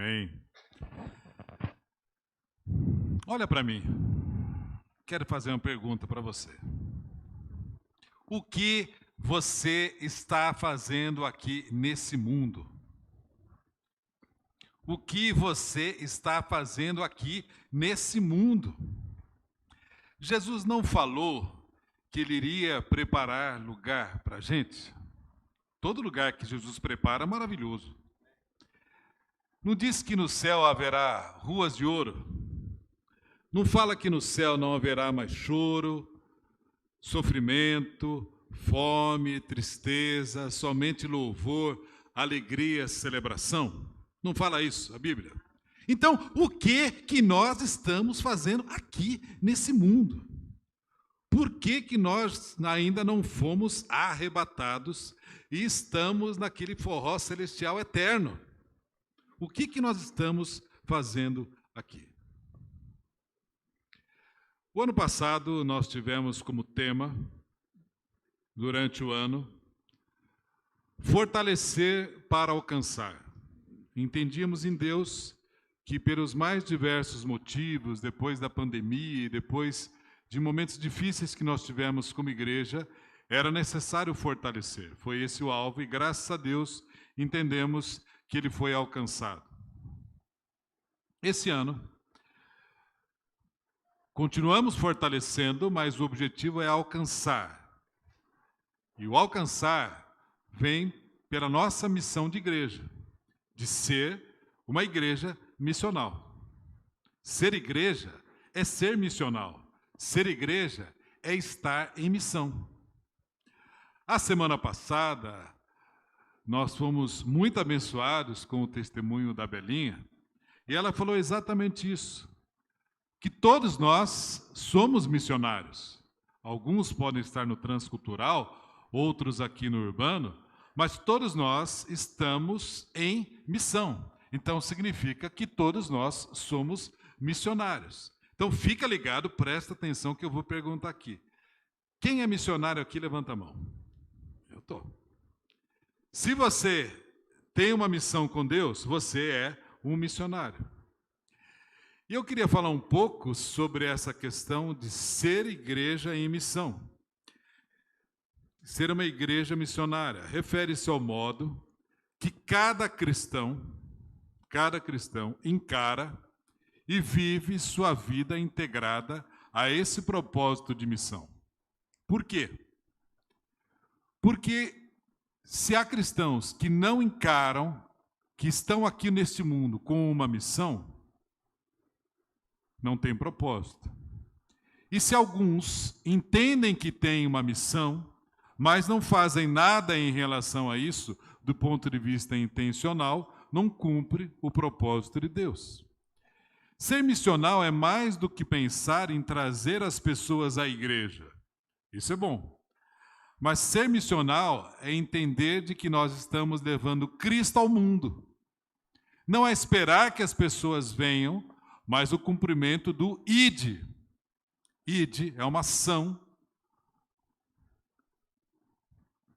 Amém. Olha para mim. Quero fazer uma pergunta para você. O que você está fazendo aqui nesse mundo? O que você está fazendo aqui nesse mundo? Jesus não falou que ele iria preparar lugar para a gente? Todo lugar que Jesus prepara é maravilhoso. Não diz que no céu haverá ruas de ouro? Não fala que no céu não haverá mais choro, sofrimento, fome, tristeza, somente louvor, alegria, celebração? Não fala isso a Bíblia? Então, o que nós estamos fazendo aqui nesse mundo? Por que nós ainda não fomos arrebatados e estamos naquele forró celestial eterno? O que nós estamos fazendo aqui? O ano passado nós tivemos como tema, durante o ano, fortalecer para alcançar. Entendíamos em Deus que pelos mais diversos motivos, depois da pandemia e depois de momentos difíceis que nós tivemos como igreja, era necessário fortalecer. Foi esse o alvo e, graças a Deus, entendemos que ele foi alcançado. Esse ano, continuamos fortalecendo, mas o objetivo é alcançar. E o alcançar vem pela nossa missão de igreja, de ser uma igreja missional. Ser igreja é ser missional. Ser igreja é estar em missão. A semana passada, nós fomos muito abençoados com o testemunho da Belinha, e ela falou exatamente isso, que todos nós somos missionários. Alguns podem estar no transcultural, outros aqui no urbano, mas todos nós estamos em missão. Então, significa que todos nós somos missionários. Então, fica ligado, presta atenção que eu vou perguntar aqui. Quem é missionário aqui, levanta a mão. Eu estou. Se você tem uma missão com Deus, você é um missionário. E eu queria falar um pouco sobre essa questão de ser igreja em missão. Ser uma igreja missionária refere-se ao modo que cada cristão encara e vive sua vida integrada a esse propósito de missão. Por quê? Porque se há cristãos que não encaram que estão aqui neste mundo com uma missão, não tem propósito. E se alguns entendem que têm uma missão, mas não fazem nada em relação a isso, do ponto de vista intencional, não cumpre o propósito de Deus. Ser missional é mais do que pensar em trazer as pessoas à igreja. Isso é bom. Mas ser missional é entender de que nós estamos levando Cristo ao mundo. Não é esperar que as pessoas venham, mas o cumprimento do ide. Ide é uma ação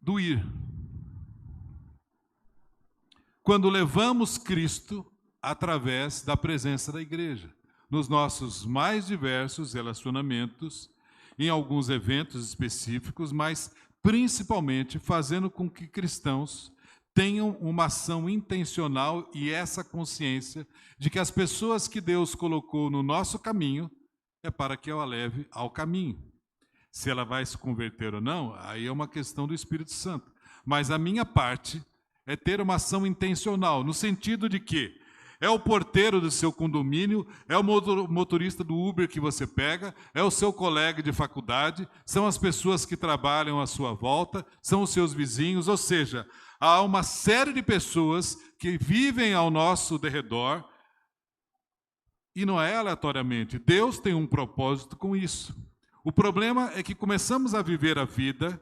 do ir. Quando levamos Cristo através da presença da igreja, nos nossos mais diversos relacionamentos, em alguns eventos específicos, mas principalmente fazendo com que cristãos tenham uma ação intencional e essa consciência de que as pessoas que Deus colocou no nosso caminho é para que eu a leve ao caminho. Se ela vai se converter ou não, aí é uma questão do Espírito Santo. Mas a minha parte é ter uma ação intencional, no sentido de que é o porteiro do seu condomínio, é o motorista do Uber que você pega, é o seu colega de faculdade, são as pessoas que trabalham à sua volta, são os seus vizinhos, ou seja, há uma série de pessoas que vivem ao nosso derredor e não é aleatoriamente. Deus tem um propósito com isso. O problema é que começamos a viver a vida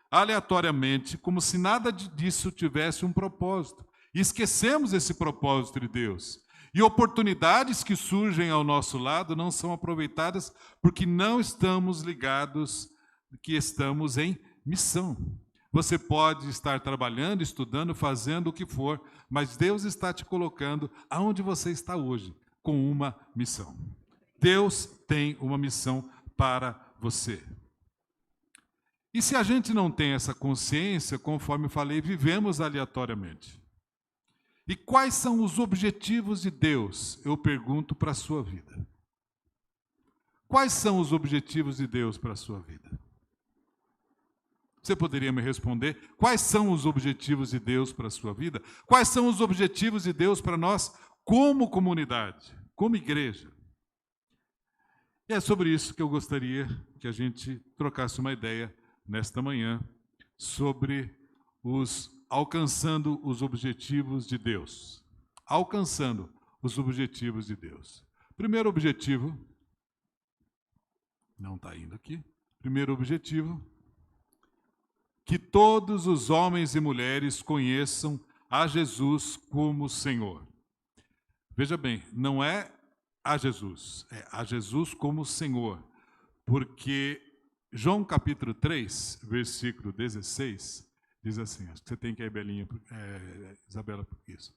aleatoriamente, como se nada disso tivesse um propósito. E esquecemos esse propósito de Deus. E oportunidades que surgem ao nosso lado não são aproveitadas porque não estamos ligados que estamos em missão. Você pode estar trabalhando, estudando, fazendo o que for, mas Deus está te colocando aonde você está hoje, com uma missão. Deus tem uma missão para você. E se a gente não tem essa consciência, conforme eu falei, vivemos aleatoriamente. E quais são os objetivos de Deus? Eu pergunto para a sua vida. Quais são os objetivos de Deus para a sua vida? Você poderia me responder? Quais são os objetivos de Deus para a sua vida? Quais são os objetivos de Deus para nós como comunidade, como igreja? E é sobre isso que eu gostaria que a gente trocasse uma ideia nesta manhã, sobre alcançando os objetivos de Deus. Alcançando os objetivos de Deus. Primeiro objetivo, não está indo aqui. Primeiro objetivo, que todos os homens e mulheres conheçam a Jesus como Senhor. Veja bem, não é a Jesus, é a Jesus como Senhor, porque João capítulo 3, versículo 16, diz assim, acho que você tem que ir, Belinha, Isabela, por isso.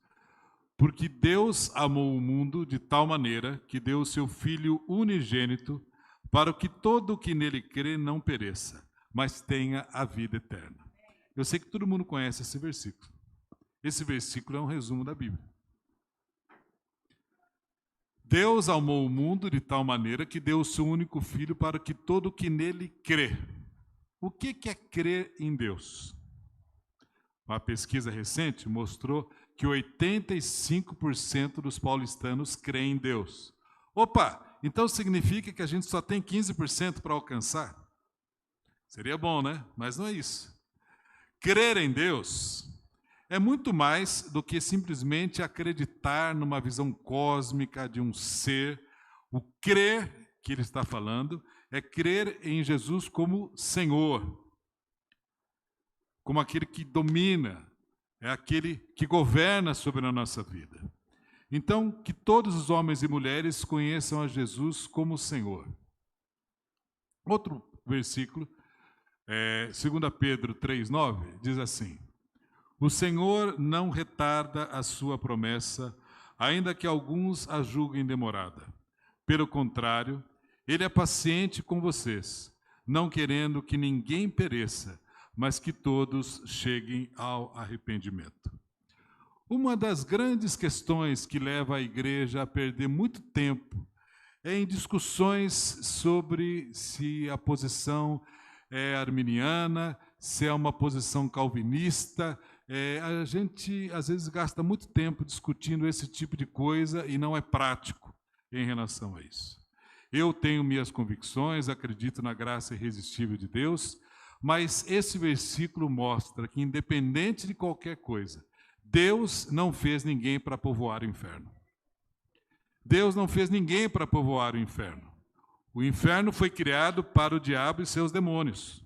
Porque Deus amou o mundo de tal maneira que deu o seu Filho unigênito para que todo o que nele crê não pereça, mas tenha a vida eterna. Eu sei que todo mundo conhece esse versículo. Esse versículo é um resumo da Bíblia. Deus amou o mundo de tal maneira que deu o seu único Filho para que todo o que nele crê. O que é crer em Deus? Uma pesquisa recente mostrou que 85% dos paulistanos creem em Deus. Opa, então significa que a gente só tem 15% para alcançar? Seria bom, né? Mas não é isso. Crer em Deus é muito mais do que simplesmente acreditar numa visão cósmica de um ser. O crer que ele está falando é crer em Jesus como Senhor, como aquele que domina, é aquele que governa sobre a nossa vida. Então, que todos os homens e mulheres conheçam a Jesus como Senhor. Outro versículo, 2 Pedro 3,9, diz assim: o Senhor não retarda a sua promessa, ainda que alguns a julguem demorada. Pelo contrário, ele é paciente com vocês, não querendo que ninguém pereça, mas que todos cheguem ao arrependimento. Uma das grandes questões que leva a igreja a perder muito tempo é em discussões sobre se a posição é arminiana, se é uma posição calvinista. A gente, às vezes, gasta muito tempo discutindo esse tipo de coisa e não é prático em relação a isso. Eu tenho minhas convicções, acredito na graça irresistível de Deus, mas esse versículo mostra que, independente de qualquer coisa, Deus não fez ninguém para povoar o inferno. Deus não fez ninguém para povoar o inferno. O inferno foi criado para o diabo e seus demônios.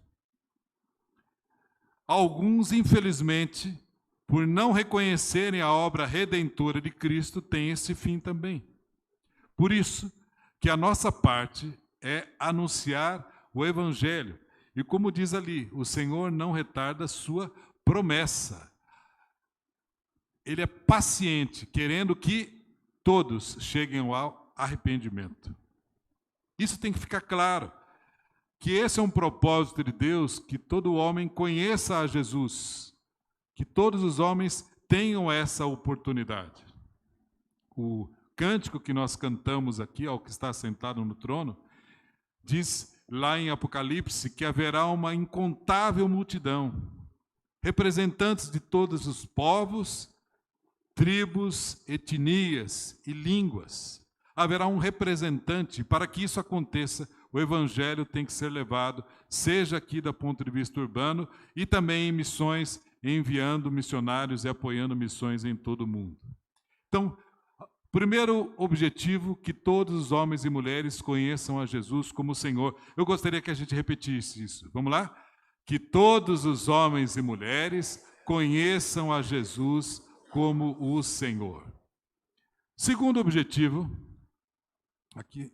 Alguns, infelizmente, por não reconhecerem a obra redentora de Cristo, têm esse fim também. Por isso que a nossa parte é anunciar o Evangelho. E como diz ali, o Senhor não retarda a sua promessa. Ele é paciente, querendo que todos cheguem ao arrependimento. Isso tem que ficar claro, que esse é um propósito de Deus, que todo homem conheça a Jesus, que todos os homens tenham essa oportunidade. O cântico que nós cantamos aqui, ao que está sentado no trono, diz lá em Apocalipse que haverá uma incontável multidão, representantes de todos os povos, tribos, etnias e línguas. Haverá um representante. Para que isso aconteça, o Evangelho tem que ser levado, seja aqui do ponto de vista urbano, e também em missões, enviando missionários e apoiando missões em todo o mundo. Então, primeiro objetivo, que todos os homens e mulheres conheçam a Jesus como Senhor. Eu gostaria que a gente repetisse isso. Vamos lá? Que todos os homens e mulheres conheçam a Jesus como o Senhor. Segundo objetivo, aqui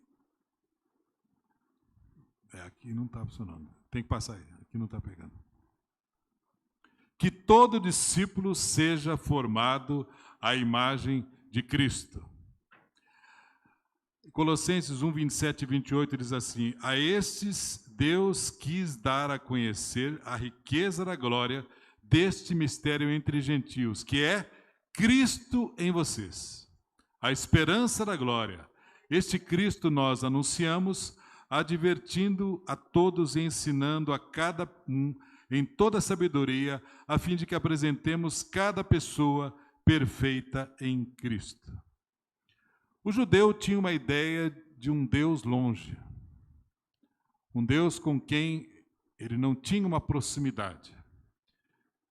não está funcionando. Tem que passar aí, aqui não está pegando. que todo discípulo seja formado à imagem de Cristo. Colossenses 1, 27 e 28 diz assim: a estes Deus quis dar a conhecer a riqueza da glória deste mistério entre gentios, que é Cristo em vocês, a esperança da glória. Este Cristo nós anunciamos, advertindo a todos e ensinando a cada um em toda sabedoria, a fim de que apresentemos cada pessoa perfeita em Cristo. O judeu tinha uma ideia de um Deus longe, um Deus com quem ele não tinha uma proximidade.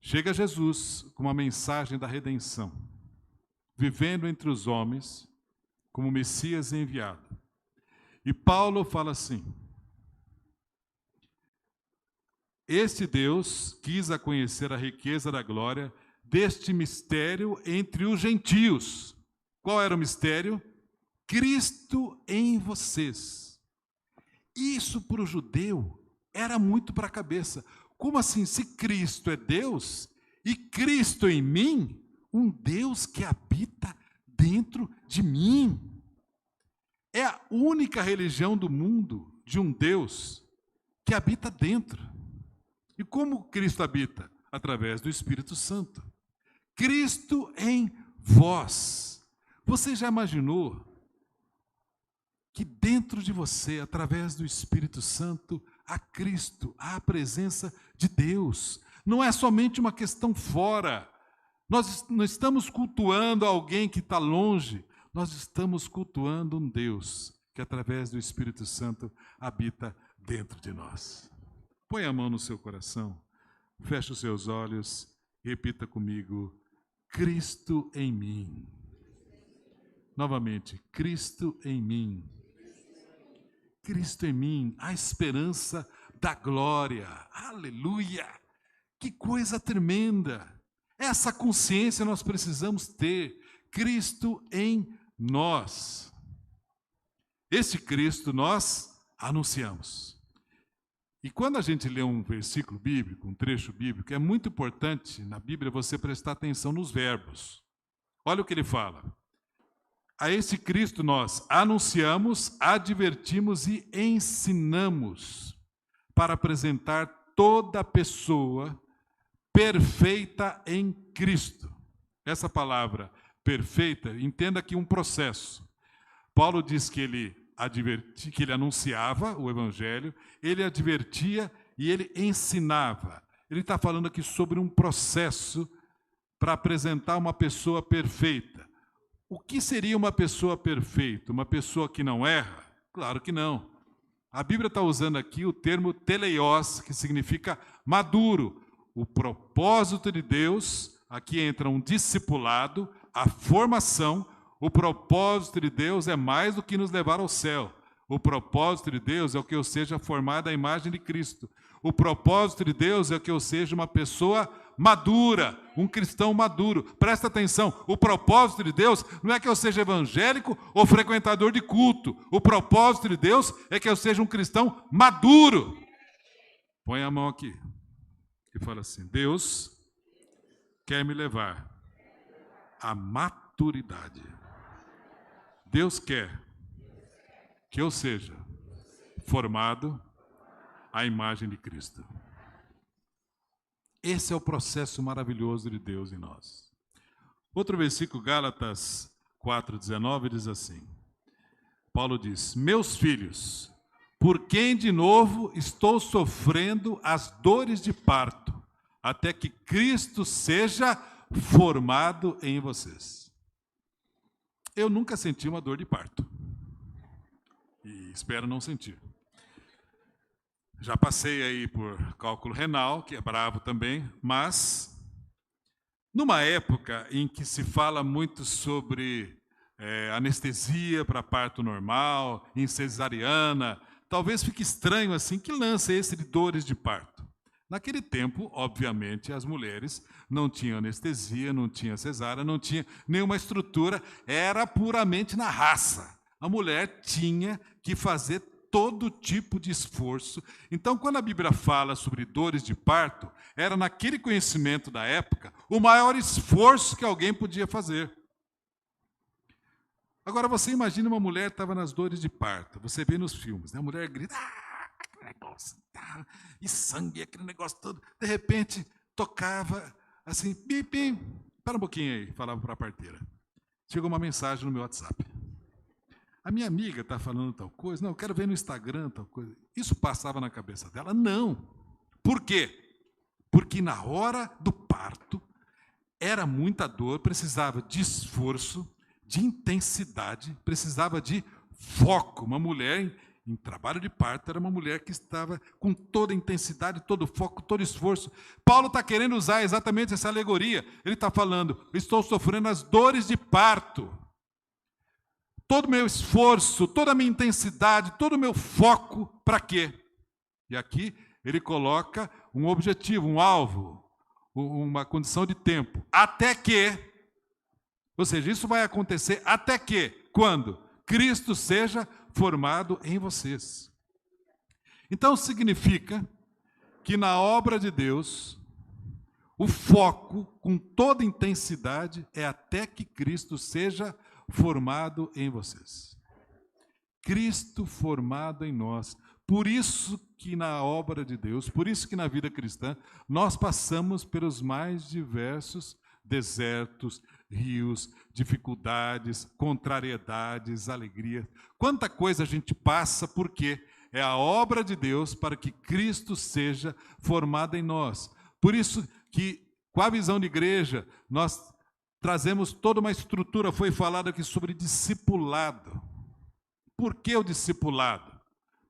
Chega Jesus com uma mensagem da redenção, vivendo entre os homens como Messias enviado. E Paulo fala assim: este Deus quis a conhecer a riqueza da glória deste mistério entre os gentios. Qual era o mistério? Cristo em vocês. Isso para o judeu era muito para a cabeça. Como assim? Se Cristo é Deus e Cristo em mim, um Deus que habita dentro de mim. É a única religião do mundo de um Deus que habita dentro. E como Cristo habita? Através do Espírito Santo. Cristo em vós. Você já imaginou que dentro de você, através do Espírito Santo, há Cristo, há a presença de Deus? Não é somente uma questão fora. Nós não estamos cultuando alguém que está longe. Nós estamos cultuando um Deus que, através do Espírito Santo, habita dentro de nós. Põe a mão no seu coração, feche os seus olhos e repita comigo: Cristo em mim. Novamente, Cristo em mim. Cristo em mim, a esperança da glória. Aleluia! Que coisa tremenda! Essa consciência nós precisamos ter. Cristo em nós. Esse Cristo nós anunciamos. E quando a gente lê um versículo bíblico, um trecho bíblico, é muito importante na Bíblia você prestar atenção nos verbos. Olha o que ele fala. A esse Cristo nós anunciamos, advertimos e ensinamos para apresentar toda pessoa perfeita em Cristo. Essa palavra perfeita, entenda aqui um processo. Paulo diz que ele anunciava o Evangelho, ele advertia e ele ensinava. Ele está falando aqui sobre um processo para apresentar uma pessoa perfeita. O que seria uma pessoa perfeita? Uma pessoa que não erra? Claro que não. A Bíblia está usando aqui o termo teleios, que significa maduro. O propósito de Deus, aqui entra um discipulado, a formação. O propósito de Deus é mais do que nos levar ao céu. O propósito de Deus é que eu seja formado à imagem de Cristo. O propósito de Deus é que eu seja uma pessoa madura, um cristão maduro. Presta atenção, o propósito de Deus não é que eu seja evangélico ou frequentador de culto. O propósito de Deus é que eu seja um cristão maduro. Põe a mão aqui e fala assim: Deus quer me levar à maturidade. Deus quer que eu seja formado à imagem de Cristo. Esse é o processo maravilhoso de Deus em nós. Outro versículo, Gálatas 4,19, diz assim. Paulo diz: meus filhos, por quem de novo estou sofrendo as dores de parto, até que Cristo seja formado em vocês. Eu nunca senti uma dor de parto. E espero não sentir. Já passei aí por cálculo renal, que é bravo também, mas numa época em que se fala muito sobre anestesia para parto normal, em cesariana, talvez fique estranho assim, que lance esse de dores de parto. Naquele tempo, obviamente, as mulheres não tinham anestesia, não tinha cesárea, não tinha nenhuma estrutura, era puramente na raça. A mulher tinha que fazer todo tipo de esforço. Então, quando a Bíblia fala sobre dores de parto, era naquele conhecimento da época o maior esforço que alguém podia fazer. Agora, você imagina uma mulher que estava nas dores de parto. Você vê nos filmes, né? A mulher grita, aquele negócio, e sangue, aquele negócio todo. De repente, tocava assim, bim, bim. Espera um pouquinho aí, falava para a parteira. Chegou uma mensagem no meu WhatsApp. A minha amiga está falando tal coisa. Não, eu quero ver no Instagram tal coisa. Isso passava na cabeça dela? Não. Por quê? Porque na hora do parto, era muita dor, precisava de esforço, de intensidade, precisava de foco. Uma mulher em trabalho de parto era uma mulher que estava com toda a intensidade, todo o foco, todo o esforço. Paulo está querendo usar exatamente essa alegoria. Ele está falando, estou sofrendo as dores de parto. Todo o meu esforço, toda a minha intensidade, todo o meu foco, para quê? E aqui ele coloca um objetivo, um alvo, uma condição de tempo. Até que, ou seja, isso vai acontecer até que, quando? Cristo seja formado em vocês. Então significa que na obra de Deus, o foco, com toda intensidade, é até que Cristo seja formado em vocês. Cristo formado em nós. Por isso que na obra de Deus, por isso que na vida cristã, nós passamos pelos mais diversos desertos, rios, dificuldades, contrariedades, alegrias. Quanta coisa a gente passa, porque é a obra de Deus para que Cristo seja formado em nós. Por isso que, com a visão de igreja, nós trazemos toda uma estrutura. Foi falado aqui sobre discipulado. Por que o discipulado?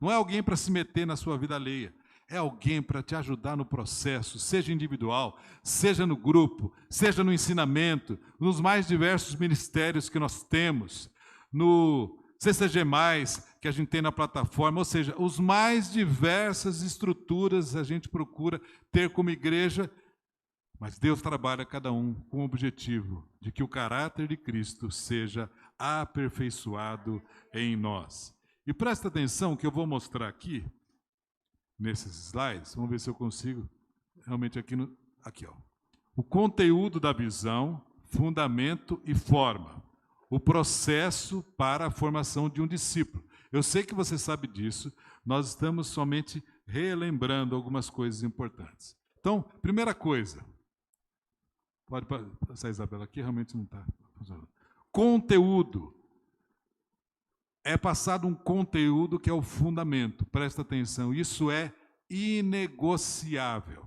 Não é alguém para se meter na sua vida alheia. É alguém para te ajudar no processo, seja individual, seja no grupo, seja no ensinamento, nos mais diversos ministérios que nós temos, no CCG+, que a gente tem na plataforma, ou seja, os mais diversas estruturas a gente procura ter como igreja. Mas Deus trabalha cada um com o objetivo de que o caráter de Cristo seja aperfeiçoado em nós. E presta atenção que eu vou mostrar aqui, nesses slides, vamos ver se eu consigo, realmente aqui, ó. O conteúdo da visão, fundamento e forma. O processo para a formação de um discípulo. Eu sei que você sabe disso, nós estamos somente relembrando algumas coisas importantes. Então, primeira coisa, pode passar a Isabela aqui, realmente não está funcionando. Conteúdo. É passado um conteúdo que é o fundamento. Presta atenção, isso é inegociável.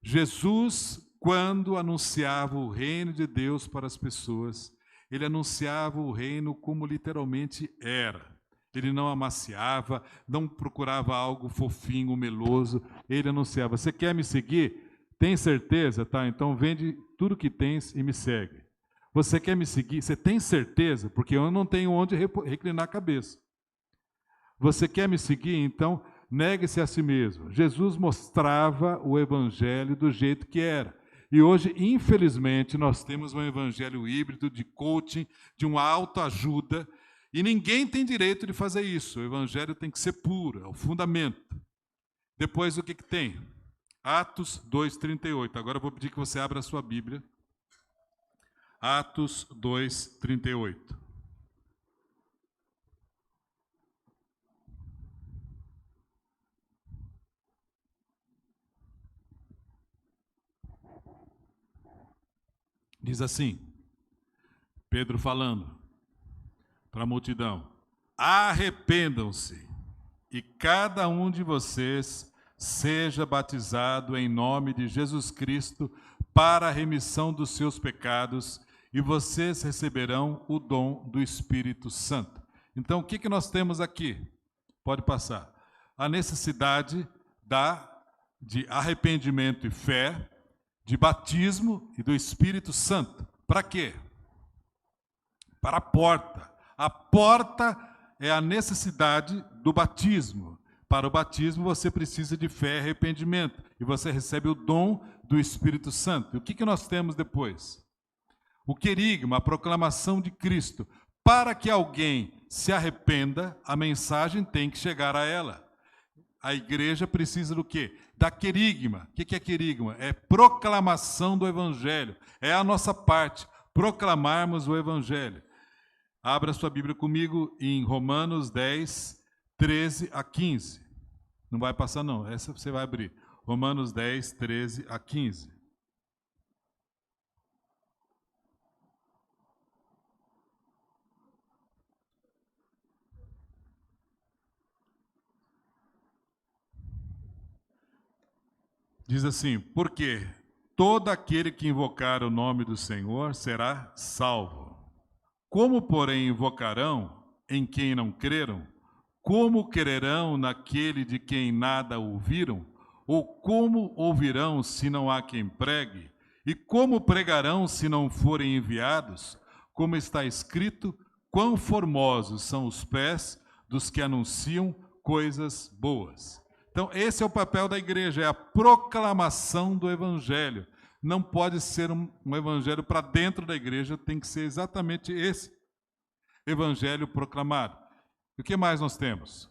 Jesus, quando anunciava o reino de Deus para as pessoas, ele anunciava o reino como literalmente era. Ele não amaciava, não procurava algo fofinho, meloso. Ele anunciava, você quer me seguir? Tem certeza? Tá, então vende tudo que tens e me segue. Você quer me seguir? Você tem certeza? Porque eu não tenho onde reclinar a cabeça. Você quer me seguir? Então negue-se a si mesmo. Jesus mostrava o evangelho do jeito que era. E hoje, infelizmente, nós temos um evangelho híbrido de coaching, de uma autoajuda, e ninguém tem direito de fazer isso. O evangelho tem que ser puro, é o fundamento. Depois, o que tem? Atos 2:38. Agora eu vou pedir que você abra a sua Bíblia. Atos 2:38. Diz assim, Pedro falando para a multidão: arrependam-se e cada um de vocês seja batizado em nome de Jesus Cristo para a remissão dos seus pecados e vocês receberão o dom do Espírito Santo. Então, o que nós temos aqui? Pode passar. A necessidade de arrependimento e fé, de batismo e do Espírito Santo. Para quê? Para a porta. A porta é a necessidade do batismo. Para o batismo você precisa de fé e arrependimento. E você recebe o dom do Espírito Santo. E o que nós temos depois? O querigma, a proclamação de Cristo. Para que alguém se arrependa, a mensagem tem que chegar a ela. A igreja precisa do quê? Da querigma. O que é querigma? É proclamação do evangelho. É a nossa parte, proclamarmos o evangelho. Abra sua Bíblia comigo em Romanos 10, 13 a 15. Não vai passar não, essa você vai abrir. Romanos 10, 13 a 15. Diz assim: porque todo aquele que invocar o nome do Senhor será salvo. Como, porém, invocarão em quem não creram? Como crerão naquele de quem nada ouviram? Ou como ouvirão se não há quem pregue? E como pregarão se não forem enviados? Como está escrito, quão formosos são os pés dos que anunciam coisas boas. Então, esse é o papel da igreja, é a proclamação do evangelho. Não pode ser um evangelho para dentro da igreja, tem que ser exatamente esse evangelho proclamado. E o que mais nós temos?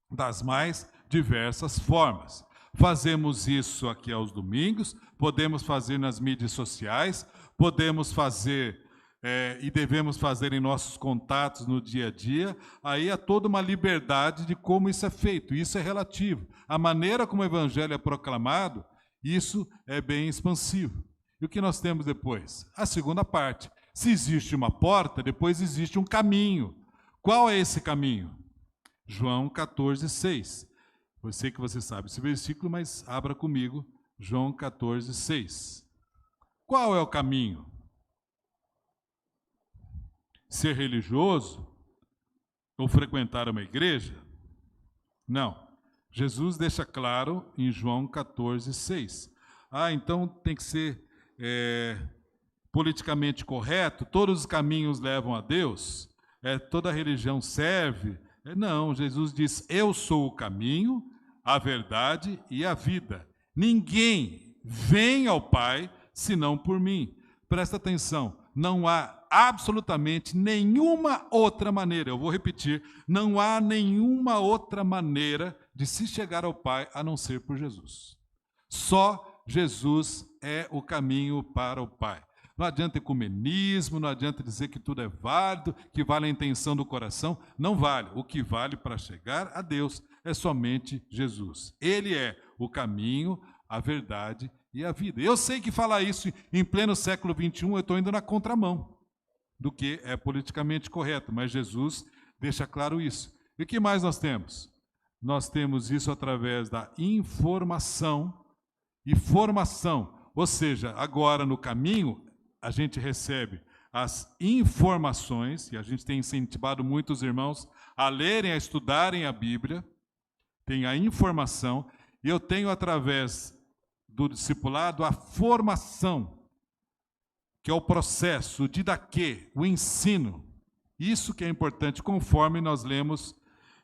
Das mais diversas formas. Fazemos isso aqui aos domingos, podemos fazer nas mídias sociais, podemos fazer e devemos fazer em nossos contatos no dia a dia. Aí há toda uma liberdade de como isso é feito, isso é relativo. A maneira como o evangelho é proclamado, isso é bem expansivo. E o que nós temos depois? A segunda parte. Se existe uma porta, depois existe um caminho. Qual é esse caminho? João 14, 6. Eu sei que você sabe esse versículo, mas abra comigo, João 14, 6. Qual é o caminho? Ser religioso? Ou frequentar uma igreja? Não. Jesus deixa claro em João 14, 6. Então tem que ser politicamente correto, todos os caminhos levam a Deus, toda religião serve. Não, Jesus diz, eu sou o caminho, a verdade e a vida. Ninguém vem ao Pai senão por mim. Presta atenção, não há absolutamente nenhuma outra maneira, eu vou repetir, não há nenhuma outra maneira de se chegar ao Pai a não ser por Jesus. Só Jesus é o caminho para o Pai. Não adianta ecumenismo, não adianta dizer que tudo é válido, que vale a intenção do coração. Não vale. O que vale para chegar a Deus é somente Jesus. Ele é o caminho, a verdade e a vida. Eu sei que falar isso em pleno século XXI, eu estou indo na contramão do que é politicamente correto, mas Jesus deixa claro isso. E o que mais nós temos? Nós temos isso através da informação e formação. Ou seja, agora no caminho, a gente recebe as informações, e a gente tem incentivado muitos irmãos a lerem, a estudarem a Bíblia, tem a informação, e eu tenho através do discipulado a formação, que é o processo, o didaquê, o ensino. Isso que é importante, conforme nós lemos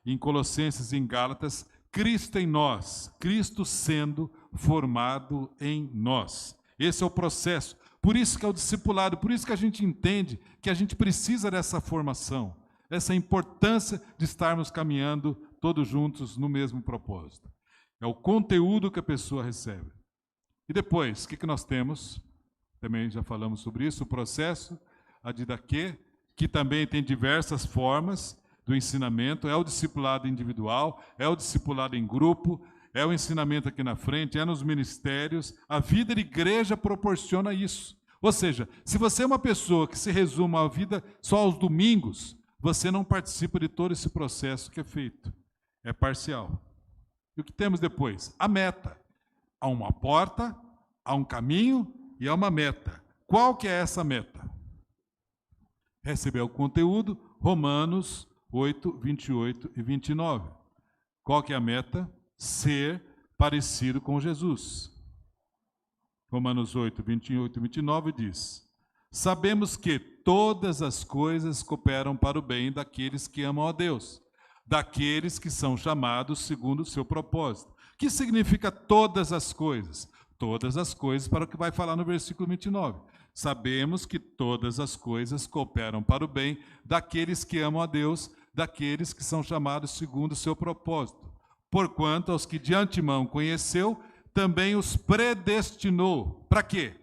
em Colossenses e em Gálatas, Cristo em nós, Cristo sendo formado em nós. Esse é o processo. Por isso que é o discipulado, por isso que a gente entende que a gente precisa dessa formação, essa importância de estarmos caminhando todos juntos no mesmo propósito. É o conteúdo que a pessoa recebe. E depois, o que nós temos? Também já falamos sobre isso, o processo, a didaquê, que também tem diversas formas do ensinamento, é o discipulado individual, é o discipulado em grupo, é o ensinamento aqui na frente, é nos ministérios. A vida de igreja proporciona isso. Ou seja, se você é uma pessoa que se resume a vida só aos domingos, você não participa de todo esse processo que é feito. É parcial. E o que temos depois? A meta. Há uma porta, há um caminho e há uma meta. Qual que é essa meta? Receber o conteúdo, Romanos 8, 28 e 29. Qual que é a meta? Ser parecido com Jesus. Romanos 8, 28 e 29 diz: sabemos que todas as coisas cooperam para o bem daqueles que amam a Deus, daqueles que são chamados segundo o seu propósito. O que significa todas as coisas? Todas as coisas para o que vai falar no versículo 29. Sabemos que todas as coisas cooperam para o bem daqueles que amam a Deus, daqueles que são chamados segundo o seu propósito. Porquanto aos que de antemão conheceu, também os predestinou. Para quê?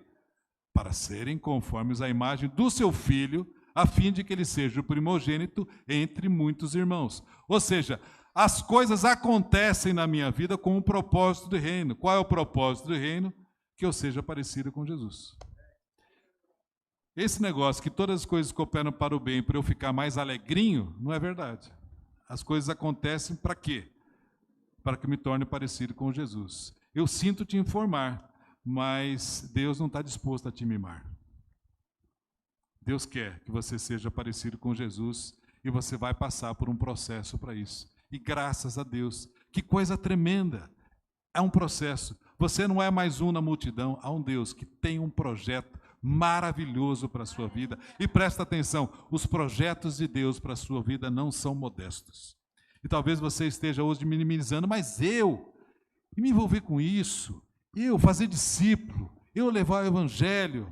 Para serem conformes à imagem do seu Filho, a fim de que ele seja o primogênito entre muitos irmãos. Ou seja, as coisas acontecem na minha vida com um propósito do reino. Qual é o propósito do reino? Que eu seja parecido com Jesus. Esse negócio que todas as coisas cooperam para o bem, para eu ficar mais alegrinho, não é verdade. As coisas acontecem para quê? Para que eu me torne parecido com Jesus. Eu sinto te informar, mas Deus não está disposto a te mimar. Deus quer que você seja parecido com Jesus e você vai passar por um processo para isso. E graças a Deus, que coisa tremenda! É um processo. Você não é mais um na multidão, há um Deus que tem um projeto maravilhoso para a sua vida. E presta atenção, os projetos de Deus para a sua vida não são modestos. E talvez você esteja hoje minimizando, mas eu me envolver com isso, eu fazer discípulo, eu levar o evangelho.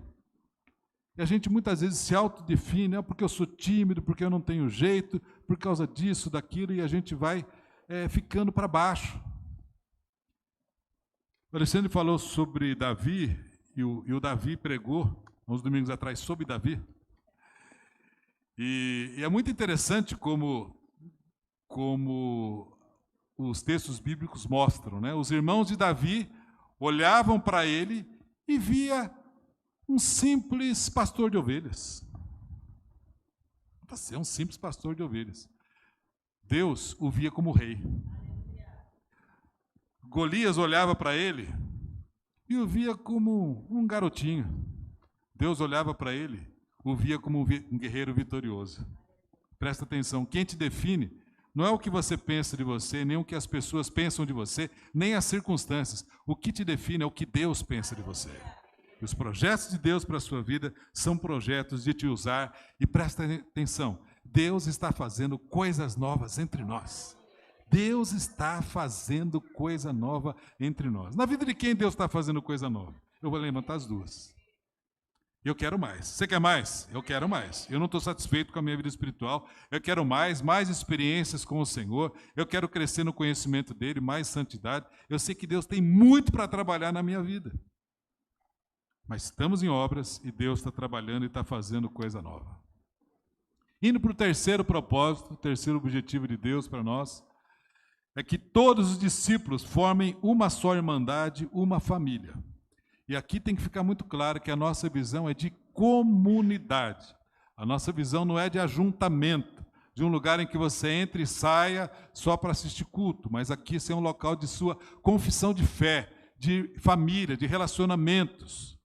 E a gente muitas vezes se autodefine, porque eu sou tímido, porque eu não tenho jeito, por causa disso, daquilo, e a gente vai ficando para baixo. O Alexandre falou sobre Davi, e o Davi pregou, uns domingos atrás, sobre Davi. E é muito interessante como os textos bíblicos mostram, né? Os irmãos de Davi olhavam para ele e via um simples pastor de ovelhas. Você é um simples pastor de ovelhas. Deus o via como rei. Golias olhava para ele e o via como um garotinho. Deus olhava para ele, o via como um guerreiro vitorioso. Presta atenção, quem te define não é o que você pensa de você, nem o que as pessoas pensam de você, nem as circunstâncias. O que te define é o que Deus pensa de você. E os projetos de Deus para a sua vida são projetos de te usar. E presta atenção, Deus está fazendo coisas novas entre nós. Deus está fazendo coisa nova entre nós. Na vida de quem Deus está fazendo coisa nova? Eu vou levantar as duas. Eu quero mais. Você quer mais? Eu quero mais. Eu não estou satisfeito com a minha vida espiritual. Eu quero mais experiências com o Senhor. Eu quero crescer no conhecimento dEle, mais santidade. Eu sei que Deus tem muito para trabalhar na minha vida. Mas estamos em obras e Deus está trabalhando e está fazendo coisa nova. Indo para o terceiro propósito, o terceiro objetivo de Deus para nós, é que todos os discípulos formem uma só irmandade, uma família. E aqui tem que ficar muito claro que a nossa visão é de comunidade. A nossa visão não é de ajuntamento, de um lugar em que você entra e saia só para assistir culto, mas aqui esse é um local de sua confissão de fé, de família, de relacionamentos.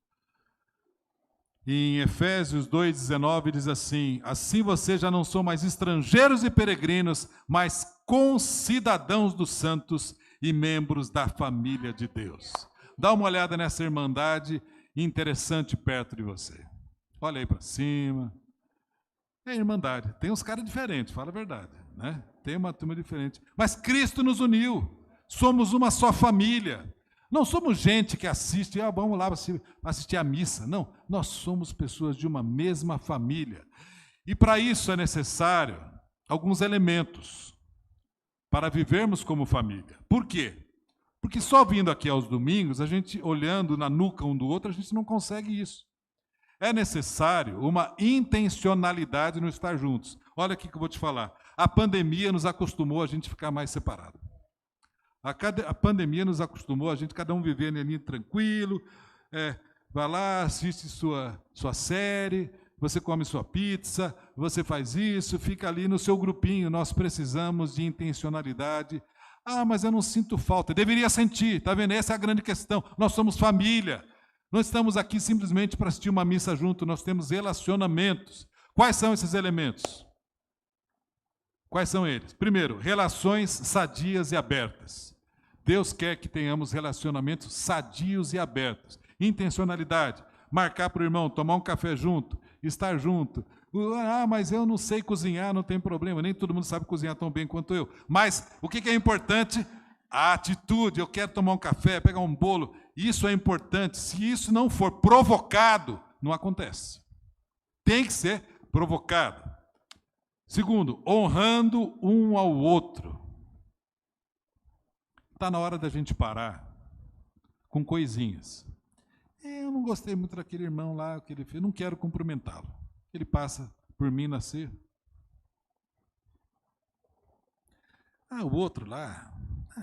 Em Efésios 2,19 diz assim: assim vocês já não são mais estrangeiros e peregrinos, mas concidadãos dos santos e membros da família de Deus. Dá uma olhada nessa irmandade interessante perto de você. Olha aí para cima. É irmandade. Tem uns caras diferentes, fala a verdade, né? Tem uma turma diferente. Mas Cristo nos uniu. Somos uma só família. Não somos gente que assiste, vamos lá assistir a missa. Não, nós somos pessoas de uma mesma família. E para isso é necessário alguns elementos para vivermos como família. Por quê? Porque só vindo aqui aos domingos, a gente olhando na nuca um do outro, a gente não consegue isso. É necessário uma intencionalidade no estar juntos. Olha aqui que eu vou te falar. A pandemia nos acostumou a gente ficar mais separado. A pandemia nos acostumou a gente, cada um vivendo ali tranquilo, vai lá, assiste sua série, você come sua pizza, você faz isso, fica ali no seu grupinho. Nós precisamos de intencionalidade. Mas eu não sinto falta. Deveria sentir, está vendo? Essa é a grande questão. Nós somos família. Não estamos aqui simplesmente para assistir uma missa junto, nós temos relacionamentos. Quais são esses elementos? Quais são eles? Primeiro, relações sadias e abertas. Deus quer que tenhamos relacionamentos sadios e abertos. Intencionalidade, marcar para o irmão, tomar um café junto, estar junto. Mas eu não sei cozinhar, não tem problema, nem todo mundo sabe cozinhar tão bem quanto eu. Mas o que é importante? A atitude, eu quero tomar um café, pegar um bolo, isso é importante. Se isso não for provocado, não acontece. Tem que ser provocado. Segundo, honrando um ao outro. Está na hora da gente parar com coisinhas. Eu não gostei muito daquele irmão lá, que ele fez, não quero cumprimentá-lo. Ele passa por mim nascer. O outro lá,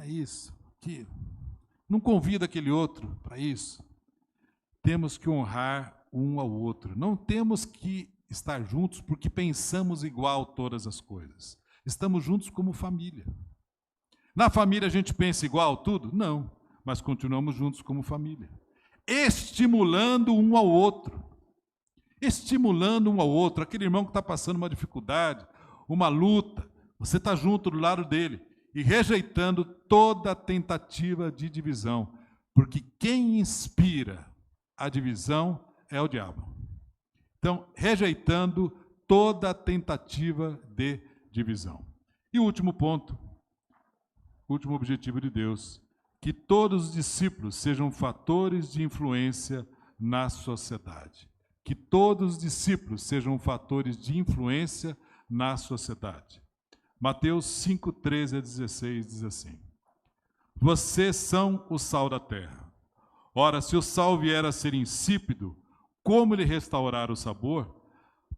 isso, que não convida aquele outro para isso. Temos que honrar um ao outro. Não temos que estar juntos porque pensamos igual todas as coisas. Estamos juntos como família. Na família a gente pensa igual tudo? Não, mas continuamos juntos como família. Estimulando um ao outro. Estimulando um ao outro. Aquele irmão que está passando uma dificuldade, uma luta, você está junto do lado dele e rejeitando toda tentativa de divisão, porque quem inspira a divisão é o diabo. Então, rejeitando toda tentativa de divisão. E o último ponto, o último objetivo de Deus, que todos os discípulos sejam fatores de influência na sociedade. Que todos os discípulos sejam fatores de influência na sociedade. Mateus 5, 13 a 16 diz assim: Vocês são o sal da terra. Ora, se o sal vier a ser insípido, como lhe restaurar o sabor?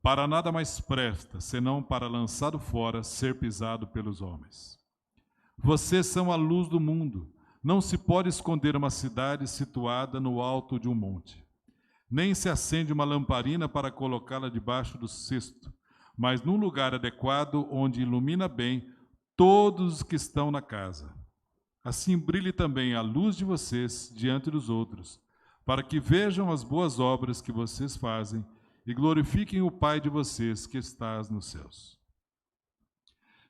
Para nada mais presta, senão para lançado fora, ser pisado pelos homens. Vocês são a luz do mundo. Não se pode esconder uma cidade situada no alto de um monte. Nem se acende uma lamparina para colocá-la debaixo do cesto, mas num lugar adequado, onde ilumina bem todos os que estão na casa. Assim brilhe também a luz de vocês diante dos outros, para que vejam as boas obras que vocês fazem e glorifiquem o Pai de vocês que está nos céus.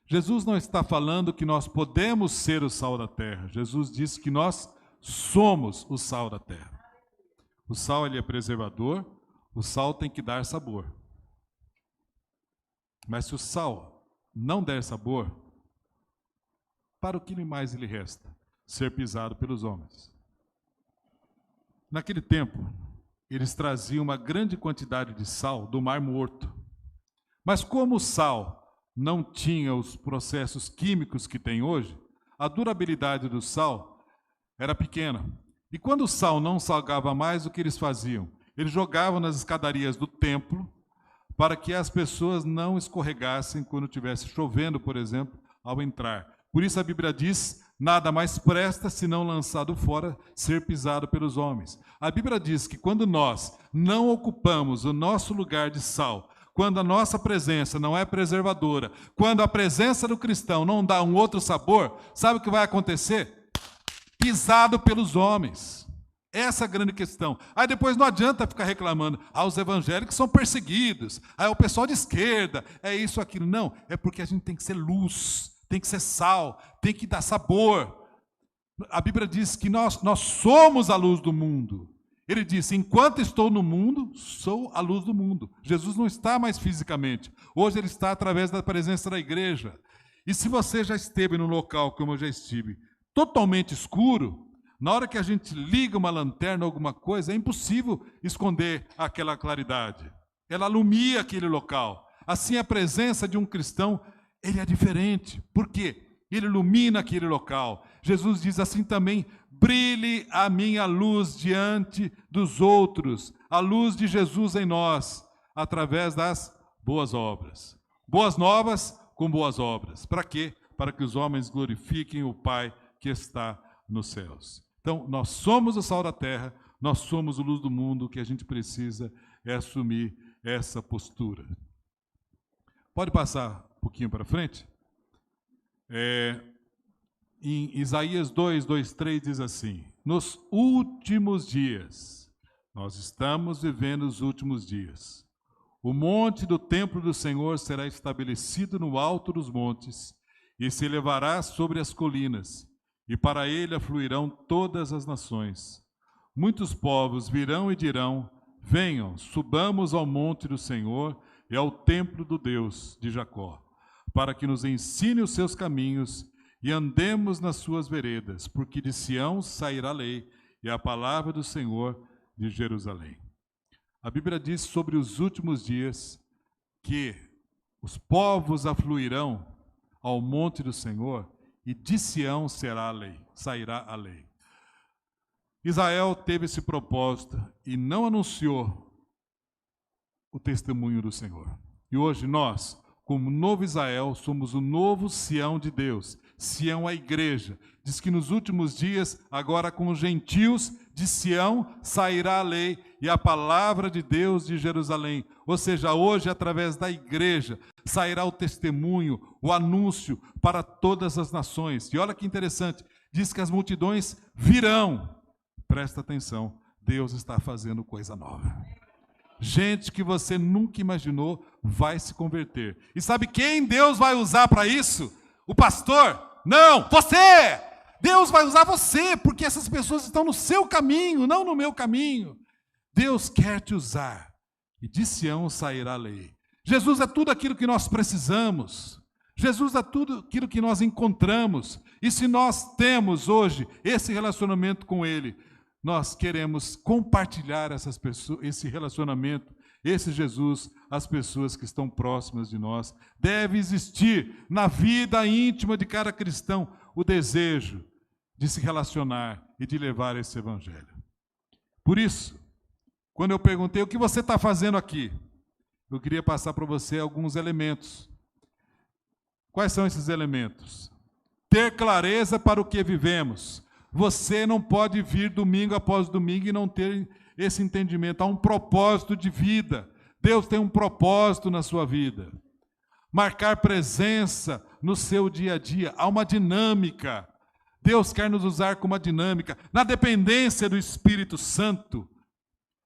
Jesus não está falando que nós podemos ser o sal da terra. Jesus disse que nós somos o sal da terra. O sal, ele é preservador, o sal tem que dar sabor. Mas se o sal não der sabor, para o que mais lhe resta? Ser pisado pelos homens. Naquele tempo, eles traziam uma grande quantidade de sal do Mar Morto. Mas como o sal não tinha os processos químicos que tem hoje, a durabilidade do sal era pequena. E quando o sal não salgava mais, o que eles faziam? Eles jogavam nas escadarias do templo para que as pessoas não escorregassem quando estivesse chovendo, por exemplo, ao entrar. Por isso a Bíblia diz: nada mais presta, senão lançado fora, ser pisado pelos homens. A Bíblia diz que quando nós não ocupamos o nosso lugar de sal, quando a nossa presença não é preservadora, quando a presença do cristão não dá um outro sabor, sabe o que vai acontecer? Pisado pelos homens. Essa é a grande questão. Aí depois não adianta ficar reclamando: os evangélicos são perseguidos, o pessoal de esquerda, é isso, aquilo. Não, é porque a gente tem que ser luz, tem que ser sal, tem que dar sabor. A Bíblia diz que nós somos a luz do mundo. Ele disse: enquanto estou no mundo, sou a luz do mundo. Jesus não está mais fisicamente. Hoje ele está através da presença da igreja. E se você já esteve num local, como eu já estive, totalmente escuro, na hora que a gente liga uma lanterna, alguma coisa, é impossível esconder aquela claridade. Ela alumia aquele local. Assim, a presença de um cristão, ele é diferente. Por quê? Ele ilumina aquele local. Jesus diz assim também: brilhe a minha luz diante dos outros, a luz de Jesus em nós, através das boas obras. Boas novas com boas obras. Para quê? Para que os homens glorifiquem o Pai que está nos céus. Então, nós somos o sal da terra, nós somos a luz do mundo. O que a gente precisa é assumir essa postura. Pode passar um pouquinho para frente? Em Isaías 2, 2, 3 diz assim: nos últimos dias, nós estamos vivendo os últimos dias, o monte do templo do Senhor será estabelecido no alto dos montes e se elevará sobre as colinas, e para ele afluirão todas as nações. Muitos povos virão e dirão: venham, subamos ao monte do Senhor e ao templo do Deus de Jacó, para que nos ensine os seus caminhos e andemos nas suas veredas, porque de Sião sairá a lei e a palavra do Senhor de Jerusalém. A Bíblia diz sobre os últimos dias que os povos afluirão ao monte do Senhor e de Sião será a lei, sairá a lei. Israel teve esse propósito e não anunciou o testemunho do Senhor. E hoje nós, como novo Israel, somos o novo Sião de Deus. Sião, a igreja. Diz que nos últimos dias, agora com os gentios, de Sião sairá a lei e a palavra de Deus de Jerusalém. Ou seja, hoje, através da igreja, sairá o testemunho, o anúncio para todas as nações. E olha que interessante, diz que as multidões virão. Presta atenção, Deus está fazendo coisa nova. Gente que você nunca imaginou vai se converter. E sabe quem Deus vai usar para isso? O pastor? Não, você! Deus vai usar você, porque essas pessoas estão no seu caminho, não no meu caminho. Deus quer te usar. E de Sião sairá a lei. Jesus é tudo aquilo que nós precisamos. Jesus é tudo aquilo que nós encontramos. E se nós temos hoje esse relacionamento com Ele, nós queremos compartilhar essas pessoas, esse relacionamento, esse Jesus, às pessoas que estão próximas de nós. Deve existir na vida íntima de cada cristão o desejo de se relacionar e de levar esse evangelho. Por isso, quando eu perguntei o que você está fazendo aqui, eu queria passar para você alguns elementos. Quais são esses elementos? Ter clareza para o que vivemos. Você não pode vir domingo após domingo e não ter esse entendimento. Há um propósito de vida. Deus tem um propósito na sua vida. Marcar presença no seu dia a dia. Há uma dinâmica. Deus quer nos usar com uma dinâmica. Na dependência do Espírito Santo,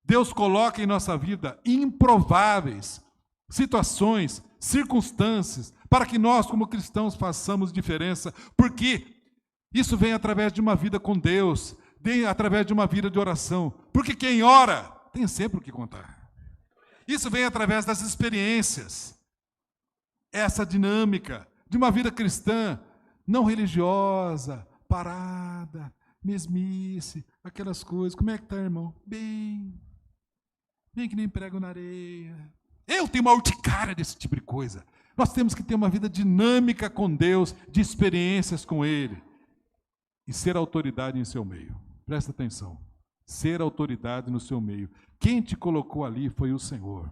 Deus coloca em nossa vida improváveis situações, circunstâncias, para que nós, como cristãos, façamos diferença. Porque isso vem através de uma vida com Deus, vem através de uma vida de oração. Porque quem ora tem sempre o que contar. Isso vem através das experiências. Essa dinâmica de uma vida cristã, não religiosa, parada, mesmice, aquelas coisas. Como é que está, irmão? Bem que nem prego na areia. Eu tenho uma urticária desse tipo de coisa. Nós temos que ter uma vida dinâmica com Deus, de experiências com Ele. E ser autoridade em seu meio. Presta atenção. Ser autoridade no seu meio. Quem te colocou ali foi o Senhor.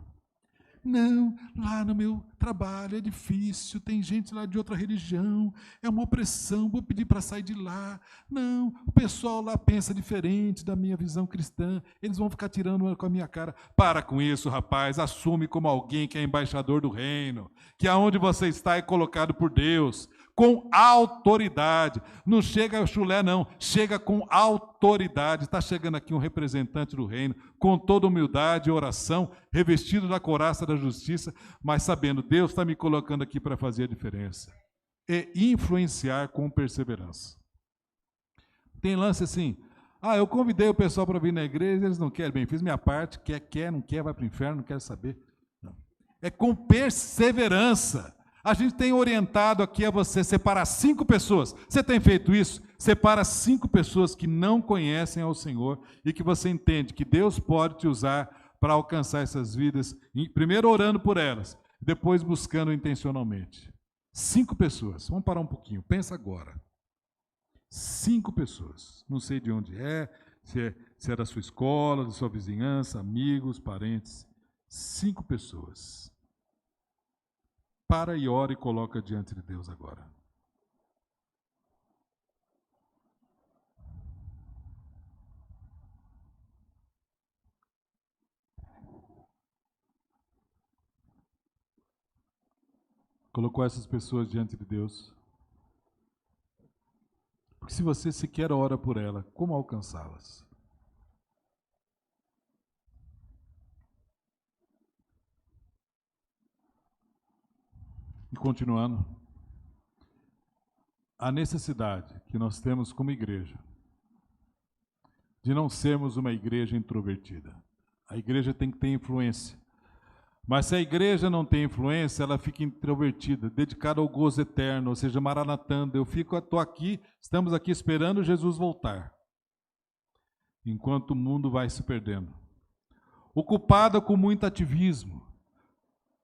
Não, lá no meu trabalho é difícil, tem gente lá de outra religião, é uma opressão, vou pedir para sair de lá. Não, o pessoal lá pensa diferente da minha visão cristã, eles vão ficar tirando com a minha cara. Para com isso, rapaz, assume como alguém que é embaixador do reino, que aonde você está é colocado por Deus, com autoridade. Não chega chulé, não. Chega com autoridade. Está chegando aqui um representante do reino, com toda humildade e oração, revestido da couraça da justiça, mas sabendo, Deus está me colocando aqui para fazer a diferença. E influenciar com perseverança. Tem lance assim, eu convidei o pessoal para vir na igreja, eles não querem. Bem, fiz minha parte, quer, não quer, vai para o inferno, não quer saber. Não. É com perseverança. A gente tem orientado aqui a você separar 5 pessoas. Você tem feito isso? Separa 5 pessoas que não conhecem ao Senhor e que você entende que Deus pode te usar para alcançar essas vidas, primeiro orando por elas, depois buscando intencionalmente. 5 pessoas. Vamos parar um pouquinho. Pensa agora. 5 pessoas. Não sei de onde se é da sua escola, da sua vizinhança, amigos, parentes. 5 pessoas. Para e ora e coloca diante de Deus agora. Colocou essas pessoas diante de Deus. Porque se você sequer ora por ela, como alcançá-las? E continuando, a necessidade que nós temos como igreja de não sermos uma igreja introvertida. A igreja tem que ter influência. Mas se a igreja não tem influência, ela fica introvertida, dedicada ao gozo eterno, ou seja, maranatando. Estou aqui, estamos aqui esperando Jesus voltar, enquanto o mundo vai se perdendo. ocupada com muito ativismo.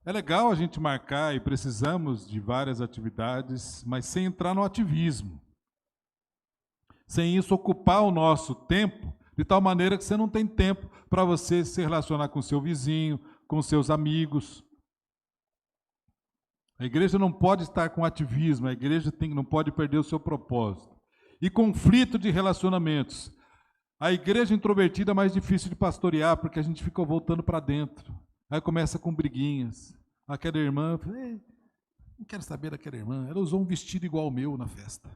É legal a gente marcar e precisamos de várias atividades, mas sem entrar no ativismo. Sem isso ocupar o nosso tempo, de tal maneira que você não tem tempo para você se relacionar com seu vizinho, com seus amigos. A igreja não pode estar com ativismo, a igreja não pode perder o seu propósito. E conflito de relacionamentos. A igreja introvertida é mais difícil de pastorear, porque a gente fica voltando para dentro. Aí começa com briguinhas. Aquela irmã, não quero saber daquela irmã, ela usou um vestido igual ao meu na festa.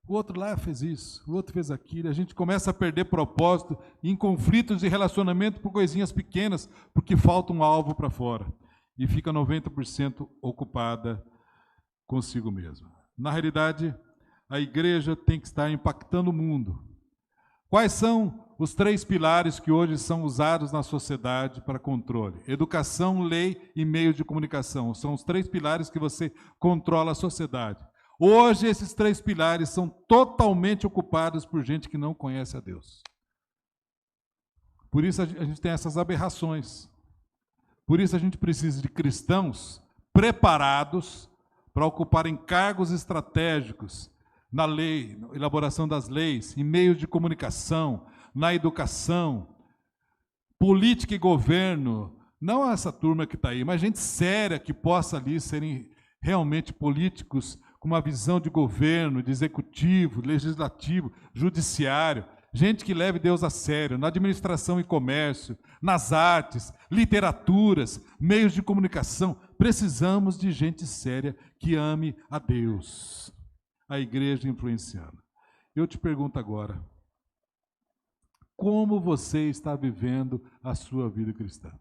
O outro lá fez isso, o outro fez aquilo. A gente começa a perder propósito em conflitos de relacionamento por coisinhas pequenas, porque falta um alvo para fora. E fica 90% ocupada consigo mesma. Na realidade, a igreja tem que estar impactando o mundo. Quais são os 3 pilares que hoje são usados na sociedade para controle? Educação, lei e meios de comunicação. São os 3 pilares que você controla a sociedade. Hoje, esses 3 pilares são totalmente ocupados por gente que não conhece a Deus. Por isso a gente tem essas aberrações. Por isso a gente precisa de cristãos preparados para ocuparem cargos estratégicos na lei, na elaboração das leis, em meios de comunicação, na educação, política e governo. Não essa turma que está aí, mas gente séria que possa ali serem realmente políticos com uma visão de governo, de executivo, legislativo, judiciário. Gente que leve Deus a sério, na administração e comércio, nas artes, literaturas, meios de comunicação. Precisamos de gente séria que ame a Deus. A igreja influenciando. Eu te pergunto agora, como você está vivendo a sua vida cristã?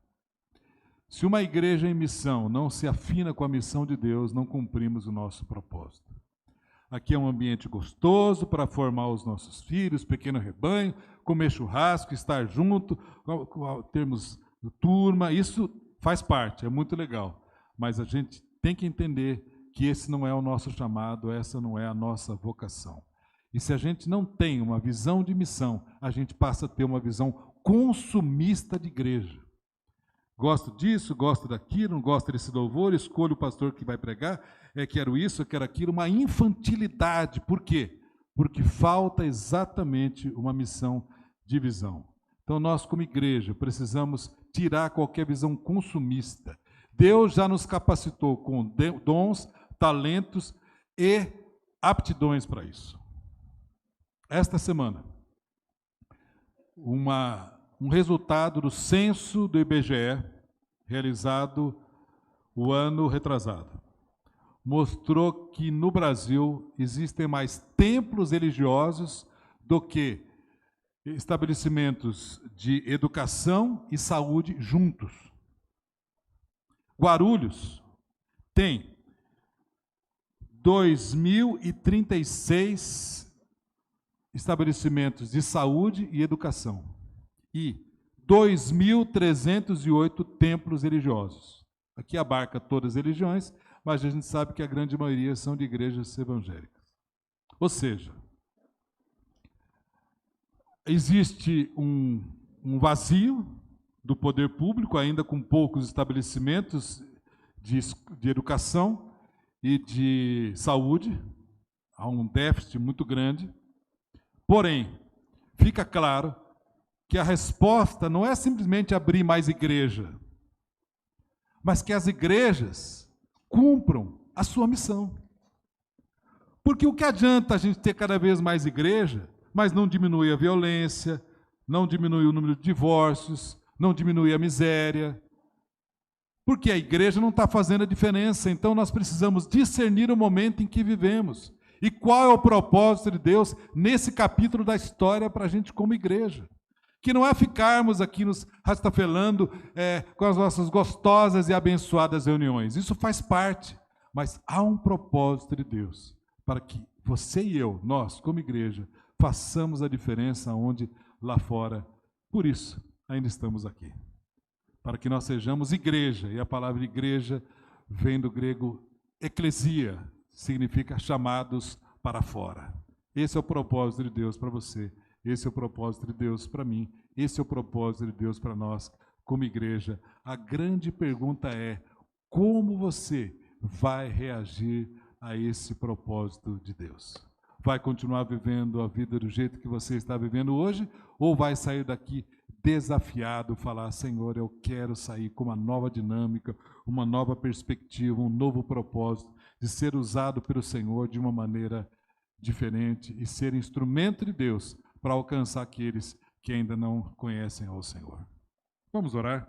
Se uma igreja em missão não se afina com a missão de Deus, não cumprimos o nosso propósito. Aqui é um ambiente gostoso para formar os nossos filhos, pequeno rebanho, comer churrasco, estar junto, termos turma, isso faz parte, é muito legal. Mas a gente tem que entender que esse não é o nosso chamado, essa não é a nossa vocação. E se a gente não tem uma visão de missão, a gente passa a ter uma visão consumista de igreja. Gosto disso, gosto daquilo, não gosto desse louvor, escolho o pastor que vai pregar, quero isso, quero aquilo, uma infantilidade. Por quê? Porque falta exatamente uma missão de visão. Então nós, como igreja, precisamos tirar qualquer visão consumista. Deus já nos capacitou com dons, talentos e aptidões para isso. Esta semana, um resultado do censo do IBGE, realizado o ano retrasado, mostrou que no Brasil existem mais templos religiosos do que estabelecimentos de educação e saúde juntos. Guarulhos tem 2.036 estabelecimentos de saúde e educação e 2.308 templos religiosos. Aqui abarca todas as religiões, mas a gente sabe que a grande maioria são de igrejas evangélicas. Ou seja, existe um vazio do poder público, ainda com poucos estabelecimentos de educação e de saúde. Há um déficit muito grande. Porém, fica claro que a resposta não é simplesmente abrir mais igreja, mas que as igrejas cumpram a sua missão. Porque o que adianta a gente ter cada vez mais igreja, mas não diminui a violência, não diminui o número de divórcios, não diminui a miséria? Porque a igreja não está fazendo a diferença. Então nós precisamos discernir o momento em que vivemos. E qual é o propósito de Deus nesse capítulo da história para a gente como igreja? Que não é ficarmos aqui nos rastafelando com as nossas gostosas e abençoadas reuniões. Isso faz parte. Mas há um propósito de Deus para que você e eu, nós como igreja, façamos a diferença onde lá fora. Por isso, ainda estamos aqui. Para que nós sejamos igreja. E a palavra igreja vem do grego eclesia, significa chamados para fora. Esse é o propósito de Deus para você Esse é o propósito de Deus para mim. Esse é o propósito de Deus para nós, como igreja. A grande pergunta é: como você vai reagir a esse propósito de Deus? Vai continuar vivendo a vida do jeito que você está vivendo hoje? Ou vai sair daqui desafiado, falar: Senhor, eu quero sair com uma nova dinâmica, uma nova perspectiva, um novo propósito, de ser usado pelo Senhor de uma maneira diferente e ser instrumento de Deus para alcançar aqueles que ainda não conhecem ao Senhor. Vamos orar?